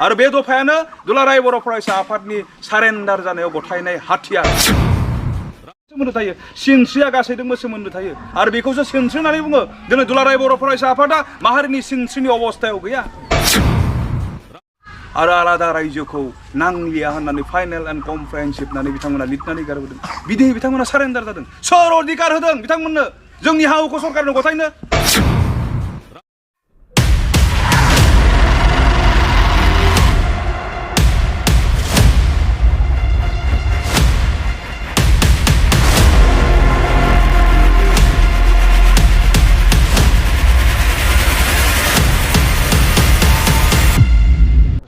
आरो बे दफायानो दुलाराय बर' फरायसा आफादनि सारेन्डार जानायाव गथायनाय हाथियार सोमोन्दो थायो सिनस्रिया गासैजोंबो सोमोन्दो थायो आरो बेखौसो सिनस्रि होननानै बुङो दिनै दुलाराय बर' फरायसा आफादा माहारिनि सिनस्रिनि अबस्थायाव गैया आरो आलादा रायजोखौ नांलिया होननानै फाइनेल एन्ड कमप्रेहेन्सिभ होननानै बिथांमोना लिरनानै गारबोदों बिदियै बिथांमोना सारेन्डार जादों सोर अधिकार होदों बिथांमोननो जोंनि हाखौ सरकारनो गथायनो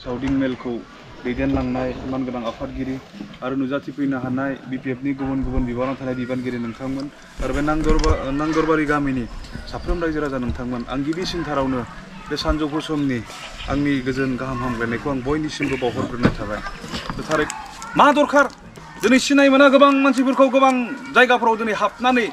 साउदिं मेलखौ दैदेनलांनाय मानगोनां आफादगिरि आरो नुजाथिफैनो हानाय बिपिएफनि गुबुन गुबुन बिबानाव थानाय बिबानगिरि नोंथांमोन आरो बे नांदरबारि गामिनि साफ्रोम रायजो राजा नोंथांमोन आं गिबिसिनथारावनो बे सानजौफु समनि आंनि गोजोन गाहाम हामलायनायखौ आं बयनिसिमबो बावहरग्रोनाय थाबाय थारै मा दरखार दिनै सिनाय मोना गोबां मानसिफोरखौ गोबां जायगाफोराव दिनै हाबनानै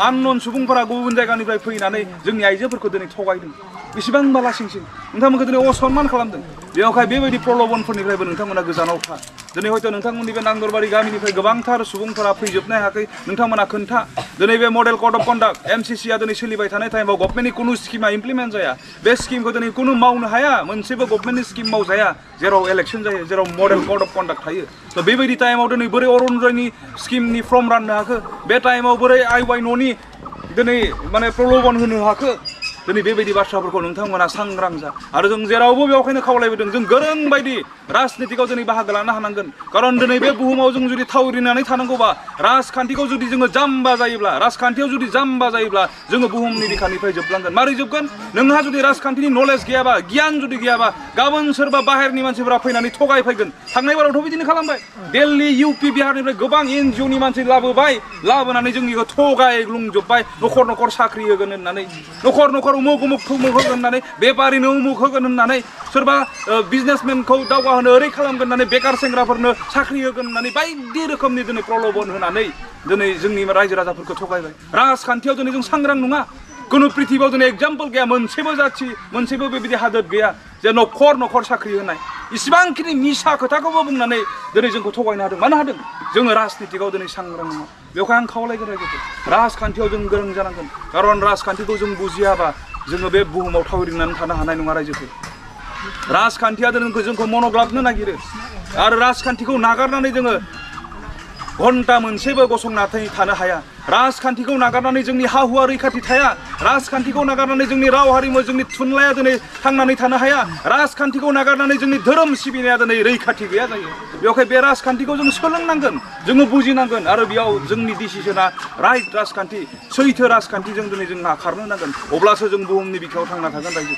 आननन सुबुंफोरा गुबुन जायगानिफ्राय फैनानै जोंनि आइजोफोरखौ दिनै थगायदों बेसेबां बालासिंसिं नोंथांमोनखौ दिनै असनमान खालामदों बेयावहाय बेबायदि प्रलबनफोरनिफ्रायबो नोंथांमोना गोजानाव था दिनै हयथ' नोंथांमोननि बे नांदरबारि गामिनिफ्राय गोबांथार सुबुंफोरा फैजोबनो हायाखै नोंथांमोना खोन्था दिनै बे मडेल कड अफ कन्डाक्ट एमसिसिआ दिनै सोलिबाय थानाय टाइमाव गभर्नमेन्टनि कुनु स्किमा इमप्लिमेन्ट जाया बे स्किमखौ दिनै कुनु मावनो हाया मोनसेबो गभर्नमेन्टनि स्किम मावजाया जेराव इलेक्सन जायो जेराव मडेल कड अफ कन्डाक्ट थायो थ' बेबायदि टाइमाव दिनै बोरै अरुणोदयनि स्किमनि फर्म राननो हाखो बे टाइमाव बोरै आइ न'नि दिनै माने प्रलबन होनो हाखो दिनै बेबायदि बाथ्राफोरखौ नोंथांमोना सांग्रां जा आरो जों जेरावबो बेवहायनो खावलायबोदों जों गोरों बायदि राजनितिकआव दिनै बाहागो लानो हानांगोन खारन दिनै बे बुहुमाव जों जुदि थावरिनानै थानांगौबा राजखान्थिखौ जुदि जोङो जाम्बा जायोब्ला राजखान्थियाव जुदि जाम्बा जायोब्ला जोङो बुहुमनि बिखानिफ्राय जोबलांगोन मारै जोबगोन नोंहा जुदि राजखान्थिनि नलेज गैयाबा गियान जुदि गैयाबा गाबोन सोरबा बाहेरनि मानसिफोरा फैनानै थगायफैगोन थांनाय बारावथ' बिदिनो खालामबाय दिल्ली इउपि बिहारनिफ्राय गोबां एनजिअनि मानसि लाबोनानै जोंनिखौ थगायग्लुंजोब्बाय न'खर न'खर साख्रि होगोन होननानै न'खर न'खर उमुक उमुक थुमुक होगोन होननानै बेपारिनो उमुक होगोन होननानै सोरबा बिजनेसमेनखौ दावगाहोनो ओरै खालामगोन होननानै बेकार सेंग्राफोरनो साख्रि होगोन होननानै बायदि रोखोमनि दिनै प्रलबन होनानै दिनै जोंनि रायजो राजाफोरखौ थगायबाय राजखान्थियाव दिनै जों सांग्रां नङा कुनु पृथिबियाव दिनै एग्जाम्पल गैया मोनसेबो जाथि मोनसेबो बेबायदि हादोर गैया जे न'खर न'खर साख्रि होनाय इसिबांखिनि मिसा खोथाखौबो बुंनानै दिनै जोंखौ थगायनो हादों मानो हादों जोङो राजनितिकआव दिनै सांग्रां नङा बेवहाय आं खावलायगोन रायजोखौ राजखान्थियाव जों गोरों जानांगोन खारन राजखान्थिखौ जों बुजियाबा जोङो बे बुहुमाव थावरिनानै थानो हानाय नङा रायजोफोर राजखान्थिया जोंखौ मनग्लाबनो नागिरो आरो राजखान्थिखौ नागारनानै जोङो घन्टा मोनसेबो गसंनानै थानो हाया राजखान्थिखौ नागारनानै जोंनि हा हुआ रैखाथि थाया राजखान्थिखौ नागारनानै जोंनि राव हारिमु जोंनि थुनलाइया दिनै थांनानै थानो हाया राजखान्थिखौ नागारनानै जोंनि धोरोम सिबिनाया दिनै रैखाथि गैया जायो बेवहाय बे राजखान्थिखौ जों सोलोंनांगोन जोङो बुजिनांगोन आरो बेयाव जोंनि डिसिसना राइट राजखान्थि सैथो राजखान्थिजों दिनै जोंहा खारनो नांगोन अब्लासो जों बुहुमनि बिखायाव थांना थागोन रायजो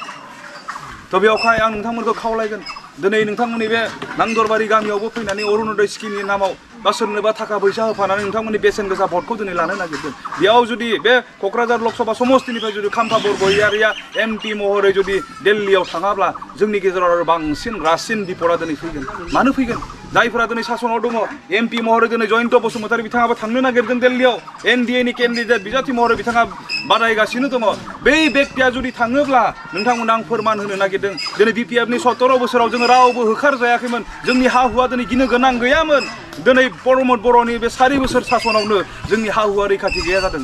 थ' बेवहाय आं नोंथांमोनखौ खावलायगोन दिनै नोंथांमोननि बे नांदरबारि गामियावबो फैनानै अरुणोदय स्किमनि नामाव बा सोरनोबा थाखा फैसा होफानानै नोंथांमोननि बेसेन गोसा भटखौ दिनै लानो नागिरदों बेयाव जुदि बे क'क्राझार लकसभा समस्तिनिफ्राय जुदि खाम्फा बरग'यारिया एमपि महरै जुदि दिल्लीयाव थाङाब्ला जोंनि गेजेराव आरो बांसिन रासिन बिपदा दिनै फैगोन मानो फैगोन जायफोरा दिनै सासनाव दङ एमपि महरै दिनै जयन्त बसुमतारी बिथाङाबो थांनो नागिरदों दिल्लीयाव एनडिएनि केन्डिडेट बिजाथि महरै बिथाङा बादायगासिनो दङ बै व्यक्तिया जुदि थाङोब्ला नोंथांमोना आं फोरमान होनो नागिरदों दिनै बिपिएफनि 17 बोसोराव जोङो रावबो होखारजायाखैमोन जोंनि हा हुआ दिनै गिनो गोनां गैयामोन दिनै प्रमद बर'नि बे 4 बोसोर सासनावनो जोंनि हा हुआ रैखाथि गैया जादों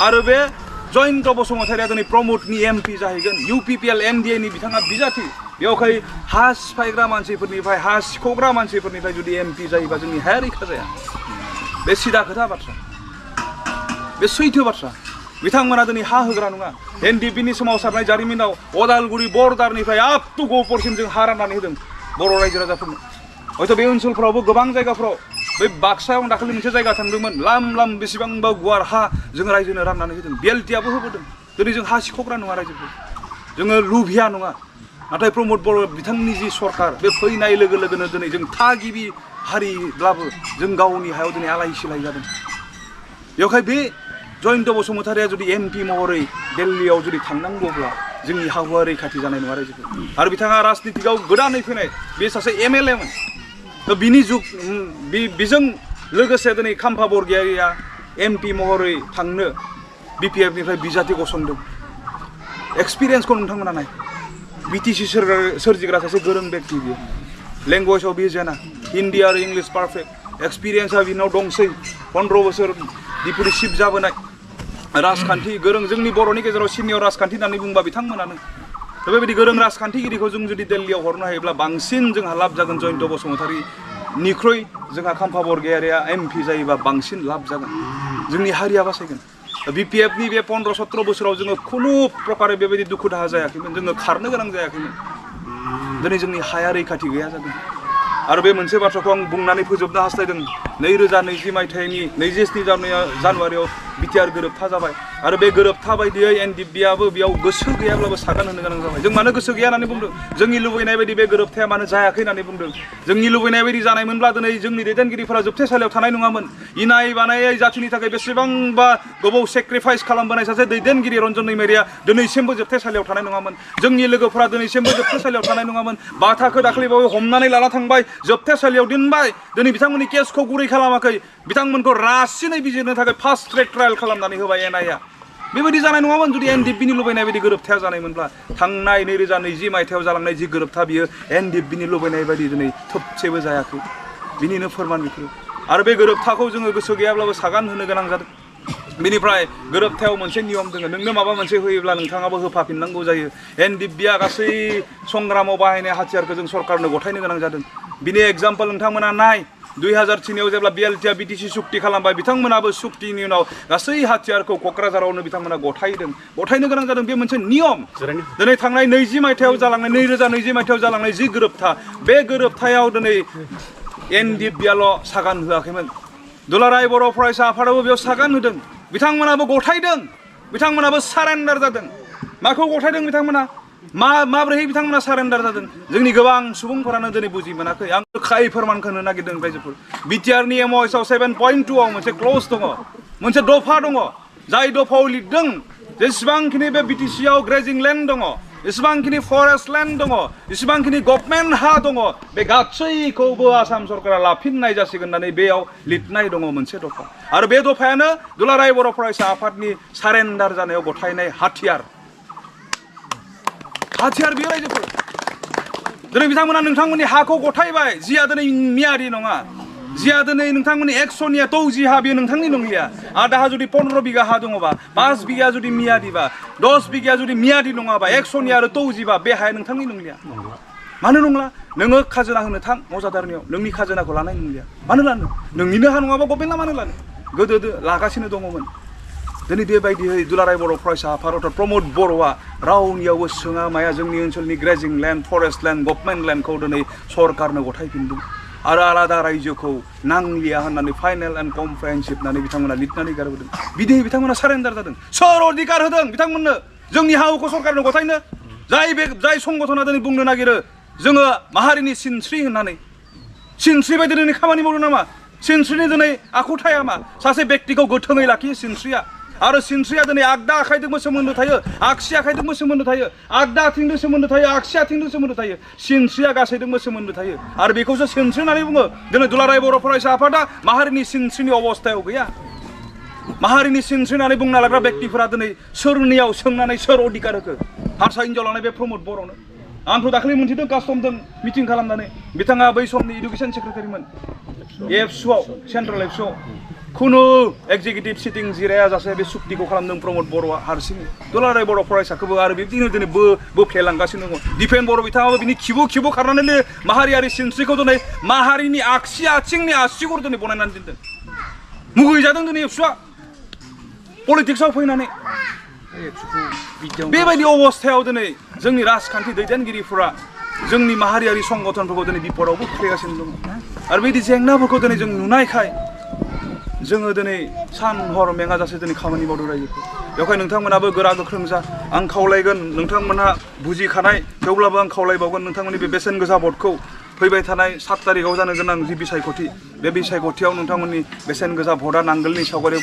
आरो बे जयन्त बसुमतारीया दिनै प्रमदनि एमपि जाहैगोन इउपिपिएल एनडिएनि बिथाङा बिजाथि बेवहाय हा सिफायग्रा मानसिफोरनिफ्राय हा सिख'ग्रा मानसिफोरनिफ्राय जुदि एमपि जायोबा जोंनि हाया रैखा जाया बे सिदा खोथा बाथ्रा बे सैथो बाथ्रा बिथांमोना दिनै हा होग्रा नङा एनडिपिनि सोमावसारनाय जारिमिनाव अदालगुरि बर्डारनिफ्राय आप टु गहपुरसिम जों हा राननानै होदों बर' रायजो राजाफोरनो हयथ' बे ओनसोलफ्रावबो गोबां जायगाफ्राव बै बाक्सायाव दाखालि मोनसे जायगा थांदोंमोन लाम बेसेबांबा गुवार हा जों रायजोनो राननानै होदों बिएलटिआबो होबोदों दिनै जों हा सिख'ग्रा नङा रायजोफोर जोङो लुभिया नङा नाथाय प्रमद बर' बिथांनि जि सरकार बे फैनाय लोगो लोगोनो दिनै जों थागिबि हारिब्लाबो जों गावनि हायाव दिनै आलाय सिलाय जादों बेवहाय बे जयन्त बसुमतारीया जुदि एमपि महरै दिल्लीयाव जुदि थांनांगौब्ला जोंनि हा हुआ रैखाथि जानाय नङा रायजोफोर आरो बिथाङा राजनितिकआव गोदानै फैनाय बे सासे एमएलएमोन थ' बिनि बेजों लोगोसे दिनै खाम्फा बरग'यारिया एमपि महरै थांनो बिपिएफनिफ्राय बिजाथि गसंदों एक्सपिरियेन्सखौ नोंथांमोना नाय BTC सोरजिग्रा सासे गोरों बेक्ति बियो लेंगुवेजाव बियो जेना हिन्दी आरो इंलिश पारफेक्ट एक्सपिरियेन्सआ बिनाव दंसै 15 बोसोर डिपुटिशिप जाबोनाय राजखान्थि गोरों जोंनि बर'नि गेजेराव सिनियर राजखान्थि होननानै बुंबा बिथांमोनानो बेबायदि गोरों राजखान्थिगिरिखौ जों जुदि दिल्लीयाव हरनो हायोब्ला बांसिन जोंहा लाब जागोन जयन्त बसुमतारीनिख्रुइ जोंहा खाम्फा बरगयारिया MP जायोबा बांसिन लाब जागोन जोंनि हारिया बासायगोन BPFनि बे 15-17 बोसोराव जोङो खुनु प्रकारे बेबायदि दुखु दाहा जायाखैमोन जोङो खारनो गोनां जायाखैमोन दिनै जोंनि हाया रैखाथि गैया जादों आरो बे मोनसे बाथ्राखौ आं बुंनानै फोजोबनो हास्थायदों 2020 मायथाइनि 27 जानुवारियाव बिटिआर गोरोबथा जाबाय आरो बे गोरोबथा बायदियै एनडिएफबिआबो बेयाव गोसो गैयाब्लाबो सागान होनो गोनां जाबाय जों मानो गोसो गैया होननानै बुंदों जोंनि लुबैनाय बायदि बे गोरोबथाया मानो जायाखै होननानै बुंदों जोंनि लुबैनाय बायदि जानायमोनब्ला दिनै जोंनि दैदेनगिरिफोरा जोबथेसालियाव थानाय नङामोन इनाय बानायै जाथिनि थाखाय बेसेबांबा गोबाव सेक्रिफाइस खालामबोनाय सासे दैदेनगिरि रन्जन दैमारिया दिनैसिमबो जोबथेसालियाव थानाय नङामोन जोंनि लोगोफोरा दिनैसिमबो जोबथेसालियाव थानाय नङामोन बाथाखौ दाख्लैबावै हमनानै लाना थांबाय जोबथेसालियाव दोनबाय दिनै बिथांमोननि केसखौ गुरै खालामाखै बिथांमोनखौ रासिनै बिजिरनो थाखाय फास्ट ट्रेक ट्रायल खालामनानै होबाय एनआइआ बेबायदि जानाय नङामोन जुदि एनडिएफबिनि लुबैनाय बायदि गोरोबथाया जानायमोनब्ला थांनाय 2020 मायथाइयाव जालांनाय जि गोरोबथा बियो एनडिएफबिनि लुबैनाय बायदि दिनै थोबसेबो जायाखै बिनिनो फोरमान बेफोरो आरो बे गोरोबथाखौ जोङो गोसो गैयाब्लाबो सागान होनो गोनां जादों बेनिफ्राय गोरोबथायाव मोनसे नियम दङ नोंनो माबा मोनसे होयोब्ला नोंथाङाबो होफाफिननांगौ जायो एनडिएफबिया गासै संग्रामाव बाहायनाय हाथियारखौ जों सरकारनो गथायनो गोनां जादों बिनि एग्जाम्पल नोंथांमोना नाय 2003 जेब्ला बिएलटिआ बिटिसि सुक्ति खालामबाय बिथांमोनाबो सुक्तिनि उनाव गासै हाथियारखौ क'क्राझारावनो बिथांमोना गथायनो गोनां जादों बे मोनसे नियम दिनै थांनाय 20 मायथाइयाव जालांनाय 2020 मायथाइयाव जालांनाय जि गोरोबथा बे गोरोबथायाव दिनै एनडिएफबिआल' सागान होआखैमोन दुलाराय बर' फरायसा आफादाबो बेयाव सागान होदों बिथांमोनाबो गथायदों बिथांमोनाबो सारेन्डार जादों माखौ गथायदों बिथांमोना माब्रैहाय बिथांमोना सारेन्डार जादों जोंनि गोबां सुबुंफोरानो दिनै बुजि मोनाखै आं रोखायै फोरमानखौ होनो नागिरदों रायजोफोर बिटिआरनि एमअएसआव 7.2 आव मोनसे क्लज दङ मोनसे दफा दङ जाय दफायाव लिरदों जेसेबांखिनि बे बिटिसिआव ग्रेजिं लेन्ड दङ जेसेबांखिनि फरेस्ट लेन्ड दङ जेसेबांखिनि गभर्नमेन्ट हा दङ बे गासैखौबो आसाम सरकारा लाफिननाय जासिगोन होननानै बेयाव लिरनाय दङ मोनसे दफा आरो बे दफायानो दुलाराय बर' फरायसा आफादनि सारेन्डार जानायाव गथायनाय हाथियार बियो रायजोफोर दिनै बिथांमोना नोंथांमोननि हाखौ गथायबाय जिया दिनै मियारि नङा जिया दिनै नोंथांमोननि 100निया 30 हा बियो नोंथांनि नंलिया आधा हा जुदि 15 बिघा हा दङबा 5 बिघा जुदि मियादिबा 10 बिघा जुदि मियादि नङाबा 100निया आरो 30 बा बे हाया नोंथांनि नंलिया मानो नंला नोङो खाजोना होनो थां मजादारनियाव नोंनि खाजोनाखौ लानाय नंलिया मानो लानो नोंनिनो हा नङाबा गभर्नमेन्टआ मानो लानो गोदो लागासिनो दङमोन दिनै बेबायदियै दुलाराय बर' फरायसा आफाद प्रमद बर'आ रावनियावबो सोङा माया जोंनि ओनसोलनि grazing land forest land government लेन्डखौ दिनै सरकारनो गथायफिनदों आरो आलादा रायजोखौ नांलिया होननानै फाइनेल एन्ड कमप्रेहेन्सिभ होननानै बिथांमोना लिरनानै गारबोदों बिदियै बिथांमोना सारेन्डार जादों सोर अधिकार होदों बिथांमोननो जोंनि हाखौ सरकारनो गथायनो जाय संगठना दिनै बुंनो नागिरो जोङो माहारिनि सिनस्रि होननानै सिनस्रि बायदि दिनै खामानि मावदों नामा सिनस्रिनि दिनै आखुथाया मा सासे बेक्तिखौ गोथोङै लाखियो सिनस्रिया आरो सिनस्रिया दिनै आगदा आखाइजोंबो सोमोन्दो थायो आगसि आखाइजोंबो सोमोन्दो थायो आगदा आथिंजों सोमोन्दो थायो आगसि आथिंजों सोमोन्दो थायो सिनस्रिया गासैजोंबो सोमोन्दो थायो आरो बेखौसो सिनस्रि होननानै बुङो दिनै दुलाराय बर' फरायसा आफादा माहारिनि सिनस्रिनि अबस्थायाव गैया माहारिनि सिनस्रि होननानै बुंना लाग्रा बेक्तिफोरा दिनै सोरनियाव सोंनानै सोर अधिकार होखो हारसा हिनजाव लानाय बे प्रमद बर'नो आंथ' दाखालि मोनथिदों कास्टमजों मिटिं खालामनानै बिथाङा बै समनि इडुकेसन सेक्रेटारिमोन एबसुआव सेन्ट्रेल एबसुआव खुनु एक्जिकिउटिभ सिटिं जिरायाजासे बे सुक्तिखौ खालामदों प्रमद बर'आ हारसिङै दुलाराय बर' फरायसाखौबो आरो बिदिनो दिनै बोफ्लेलांगासिनो दङ दिपेन बर' बिथाङाबो बिनि खिबु खारनानै माहारियारि सिनस्रिखौ दिनै माहारिनि आगसि आथिंनि आसिगर दिनै बनायनानै दोनदों मुगैजादों दिनै एबसुआ पलिटिक्सआव फैनानै बेबायदि अबस्थायाव दिनै जोंनि राजखान्थि दैदेनगिरिफोरा जोंनि माहारियारि संगठनफोरखौ दिनै बिपदावबो खोख्लैगासिनो दङ आरो बेबायदि जेंनाफोरखौ दिनै जों नुनायखाय जोङो दिनै सान हर मेङाजासे दिनै खामानि मावदों रायजोखौ बेवहाय नोंथांमोनाबो गोरा गोख्रों जा आं खावलायगोन नोंथांमोनहा बुजिखानाय थेवब्लाबो आं खावलायबावगोन नोंथांमोननि बे बेसेन गोसा भटखौ फैबाय थानाय 7 तारिखआव जानो गोनां जि बिसायख'थि बे बिसायख'थियाव नोंथांमोननि बेसेन गोसा भटआ नांगोलनि सावगारियाव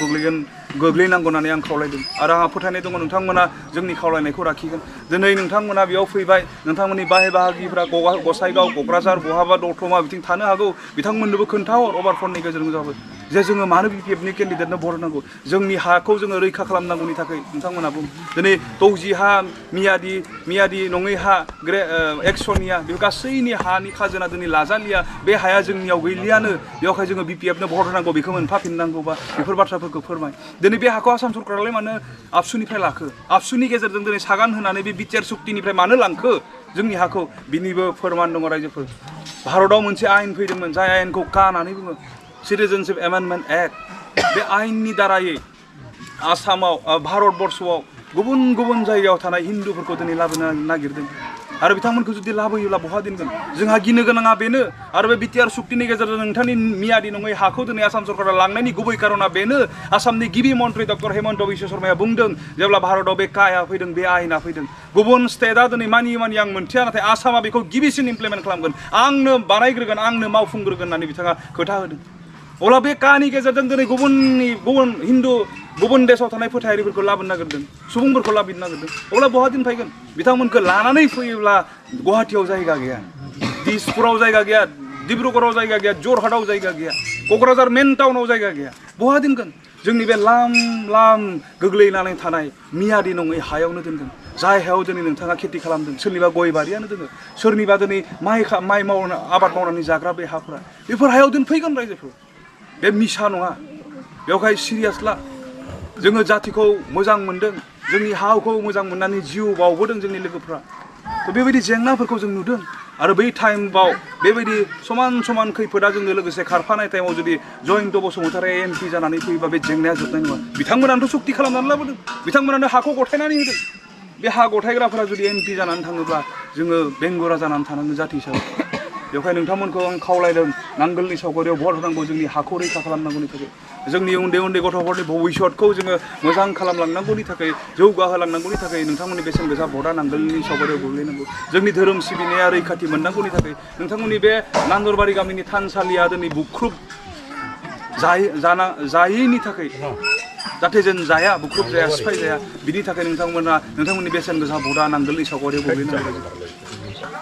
गोग्लैनांगौ होननानै आं खावलायदों आरो आंहा फोथायनाय दङ नोंथांमोना जोंनि खावलायनायखौ लाखिगोन दिनै नोंथांमोना बेयाव फैबाय नोंथांमोननि बाहाय बाहागिफ्रा गसाइगाव क'क्राझार बहाबा दतमा बिथिं थानो हागौ बिथांमोननोबो खोन्थाहर अभार फननि गेजेरजों जाबाय जे जोङो मानो BPFनि केन्डिडेटनो भट होनांगौ जोंनि हाखौ जोङो रैखा खालामनांगौनि थाखाय नोंथांमोना बुं दिनै 60 हा मियादि नङै हा एक्सनिया बे गासैनि हानि खाजोना दिनै लाजालिया बे हाया जोंनियाव गैलियानो बेवहाय जोङो BPFनो भट होनांगौ बेखौ मोनफाफिननांगौबा बेफोर बाथ्राफोरखौ फोरमाय दिनै बे हाखौ आसाम सरकारालाय मानो आबसुनिफ्राय लाखो आबसुनि गेजेरजों दिनै सागान होनानै बे बिटिआर सुक्तिनिफ्राय मानो लांखो जोंनि हाखौ बिनिबो फोरमान दङ रायजोफोर भारताव मोनसे आयेन फैदोंमोन जाय आयेनखौ का होननानै बुङो सिटिजेनशिप एमेन्डमेन्ट एक्ट बे आयेननि दारायै आसामाव भारतबर्षआव गुबुन गुबुन जायगायाव थानाय हिन्दुफोरखौ दिनै लाबोनो नागिरदों आरो बिथांमोनखौ जुदि लाबोयोब्ला बहा दोनगोन जोंहा गिनो गोनाङा बेनो आरो बे बिटिआर सुक्तिनि गेजेरजों नोंथांनि मियादि नङै हाखौ दिनै आसाम सरकारा लांनायनि गुबै कारना बेनो आसामनि गिबि मन्त्रि डक्टर हेमन्त बिश्व शर्माया बुंदों जेब्ला भारताव बे काया फैदों बे आयेना फैदों गुबुन स्टेटआ दिनै मानियो आं मोनथिया नाथाय आसामा बेखौ गिबिसिन इमप्लिमेन्ट खालामगोन आंनो बानायग्रोगोन आंनो मावफुंग्रोगोन होननानै बिथाङा खोथा होदों अब्ला बे कानि गेजेरजों दिनै गुबुन हिन्दु गुबुन देशाव थानाय फोथायारिफोरखौ लाबोनो नागिरदों सुबुंफोरखौ लाबोनो नागिरदों अब्ला बहा दोनफैगोन बिथांमोनखौ लानानै फैयोब्ला गुवाहाटीयाव जायगा गैया दिसपुराव जायगा गैया डिब्रुगड़ाव जायगा गैया जरहाटआव जायगा गैया क'क्राझार मेन टाउनाव जायगा गैया बहा दोनगोन जोंनि बे लाम गोग्लैनानै थानाय मियादि नङै हायावनो दोनगोन जाय हायाव दिनै नोंथाङा खेथि खालामदों सोरनिबा गय बारियानो दोङो सोरनिबा दिनै माइ मावनो आबाद मावनानै जाग्रा बे हाफोरा बेफोर हायाव दोनफैगोन रायजोफोर बे मिसा नङा बेवहाय सिरियास ला जोङो जातिखौ मोजां मोनदों जोंनि हाखौ मोजां मोननानै जिउ बावबोदों जोंनि लोगोफ्रा बेबायदि जेंनाफोरखौ जों नुदों आरो बै टाइमाव बेबायदि समान खैफोदा जोंनो लोगोसे खारफानाय टाइमाव जुदि जयन्त बसुमतारी MP जानानै फैयोबा बे जेंनाया जोबनाय नङा बिथांमोनानोथ' सुक्ति खालामनानै लाबोदों बिथांमोनानो हाखौ गथायनानै होदों बे हा गथायग्राफोरा जुदि MP जानानै थाङोब्ला जोङो बेंगुरा जानानै थानांगोन जाति हिसाबै बेवहाय नोंथांमोनखौ आं खावलायदों नांगोलनि सावगारियाव भट होनांगौ जोंनि हाखौ रैखा खालामनांगौनि थाखाय जोंनि उन्दै गथ'फोरनि भबिष्यतखौ जोङो मोजां खालामलांनांगौनि थाखाय जौगाहोलांनांगौनि थाखाय नोंथांमोननि बेसेन गोसा भटआ नांगोलनि सावगारियाव गोग्लैनांगौ जोंनि धोरोम सिबिनाया रैखाथि मोननांगौनि थाखाय नोंथांमोननि बे नांदरबारि गामिनि थानसालिया दिनै बुख्रुब जायैनि थाखाय जाहाथे जों जाया बुख्रुब जाया सिफाय जाया बिनि थाखाय नोंथांमोननि बेसेन गोसा भटआ नांगोलनि सावगारियाव गोग्लैनांगौ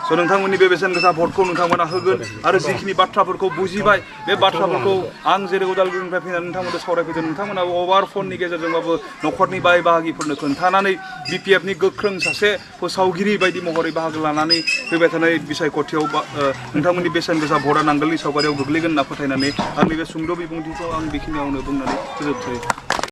स' नोंथांमोननि बे बेसेन गोसा भटखौ नोंथांमोना होगोन आरो जिखिनि बाथ्राफोरखौ बुजिबाय बे बाथ्राफोरखौ आं जेरै उदालगुरिनिफ्राय फैनानै नोंथांमोनजों सावरायफैदों नोंथांमोनाबो अभार फननि गेजेरजोंबाबो न'खरनि बाय बाहागिफोरनो खोन्थानानै BPFनि गोख्रों सासे फोसावगिरि बायदि महरै बाहागो लानानै फैबाय थानाय बिसायख'थियाव नोंथांमोननि बेसेन गोसा भटआ नांगोलनि सावगारियाव गोग्लैगोन होनना फोथायनानै आंनि बे सुंद' बिबुंथिखौ आं बेखिनियावनो बुंनानै फोजोबसै